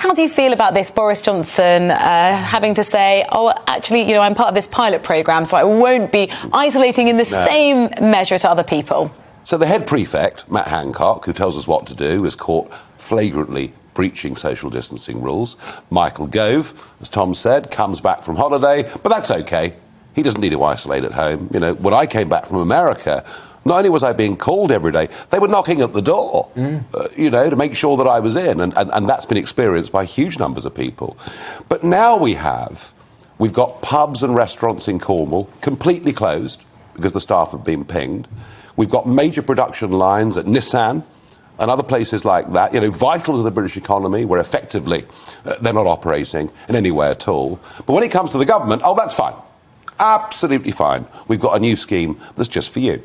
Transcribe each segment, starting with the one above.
How do you feel about this, Boris Johnson having to say, oh, actually, you know, I'm part of this pilot programme, so I won't be isolating in the same measure to other people? So the head prefect, Matt Hancock, who tells us what to do, is caught flagrantly breaching social distancing rules. Michael Gove, as Tom said, comes back from holiday, but that's OK. He doesn't need to isolate at home. You know, when I came back from America, not only was I being called every day, they were knocking at the door, you know, to make sure that I was in. And that's been experienced by huge numbers of people. But now we've got pubs and restaurants in Cornwall completely closed because the staff have been pinged. We've got major production lines at Nissan and other places like that, you know, vital to the British economy, where effectively they're not operating in any way at all. But when it comes to the government, oh, that's fine. Absolutely fine. We've got a new scheme that's just for you.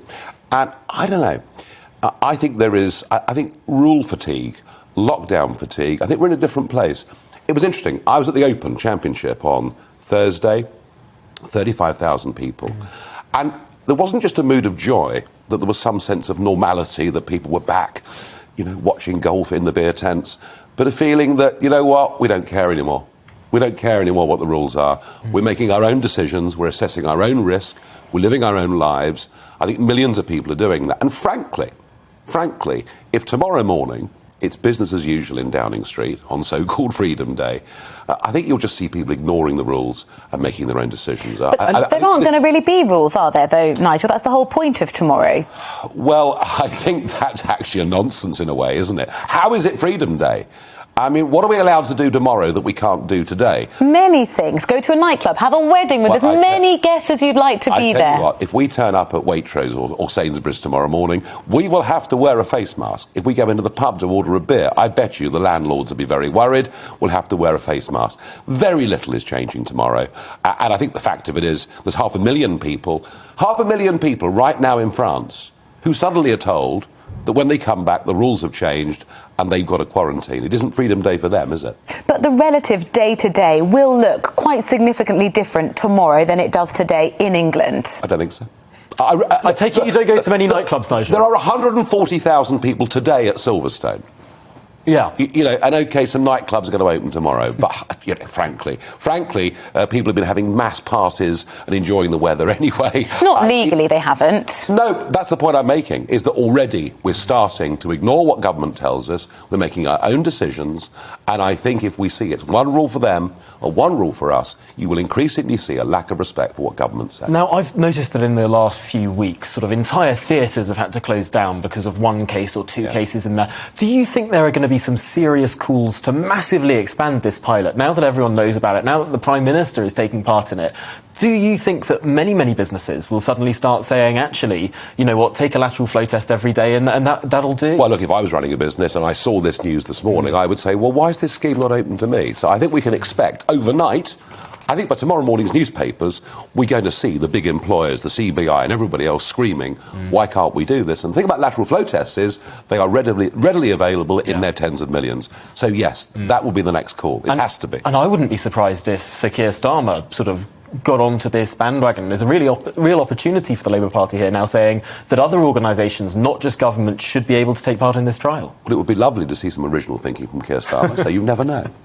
And I don't know. I think there is, I think rule fatigue, lockdown fatigue, I think we're in a different place. It was interesting. I was at the Open Championship on Thursday, 35,000 people. And there wasn't just a mood of joy, that there was some sense of normality, that people were back, you know, watching golf in the beer tents, but a feeling that, you know what, we don't care anymore. We don't care anymore what the rules are. We're making our own decisions. We're assessing our own risk. We're living our own lives. I think millions of people are doing that. And frankly, if tomorrow morning it's business as usual in Downing Street on so-called Freedom Day, I think you'll just see people ignoring the rules and making their own decisions. But there aren't going to really be rules, are there, though, Nigel? That's the whole point of tomorrow. Well, I think that's actually a nonsense in a way, isn't it? How is it Freedom Day? I mean, what are we allowed to do tomorrow that we can't do today? Many things. Go to a nightclub, have a wedding with as many guests as you'd like to be there. I tell you what, if we turn up at Waitrose or Sainsbury's tomorrow morning, we will have to wear a face mask. If we go into the pub to order a beer, I bet you the landlords will be very worried. We'll have to wear a face mask. Very little is changing tomorrow. And I think the fact of it is there's 500,000 people right now in France who suddenly are told that when they come back, the rules have changed and they've got a quarantine. It isn't Freedom Day for them, is it? But the relative day-to-day will look quite significantly different tomorrow than it does today in England. I don't think so. I take it you don't go to many nightclubs, Nigel? There are 140,000 people today at Silverstone. Yeah. You know, and OK, some nightclubs are going to open tomorrow, but, you know, frankly, people have been having mass parties and enjoying the weather anyway. Not legally, they haven't. No, that's the point I'm making, is that already we're starting to ignore what government tells us. We're making our own decisions, and I think if we see it's one rule for them or one rule for us, you will increasingly see a lack of respect for what government says. Now, I've noticed that in the last few weeks, sort of entire theatres have had to close down because of one case or two cases in there. Do you think there are going to be some serious calls to massively expand this pilot, now that everyone knows about it, now that the Prime Minister is taking part in it? Do you think that many businesses will suddenly start saying, actually, you know what, take a lateral flow test every day and that'll do? Well, look, if I was running a business and I saw this news this morning, I would say, well, why is this scheme not open to me? So I think we can expect overnight, I think by tomorrow morning's newspapers, we're going to see the big employers, the CBI and everybody else screaming, why can't we do this? And the thing about lateral flow tests is they are readily available in their tens of millions. So, yes, that will be the next call. It has to be. And I wouldn't be surprised if Sir Keir Starmer sort of got onto this bandwagon. There's a real opportunity for the Labour Party here now, saying that other organisations, not just government, should be able to take part in this trial. Well, it would be lovely to see some original thinking from Keir Starmer, so you never know.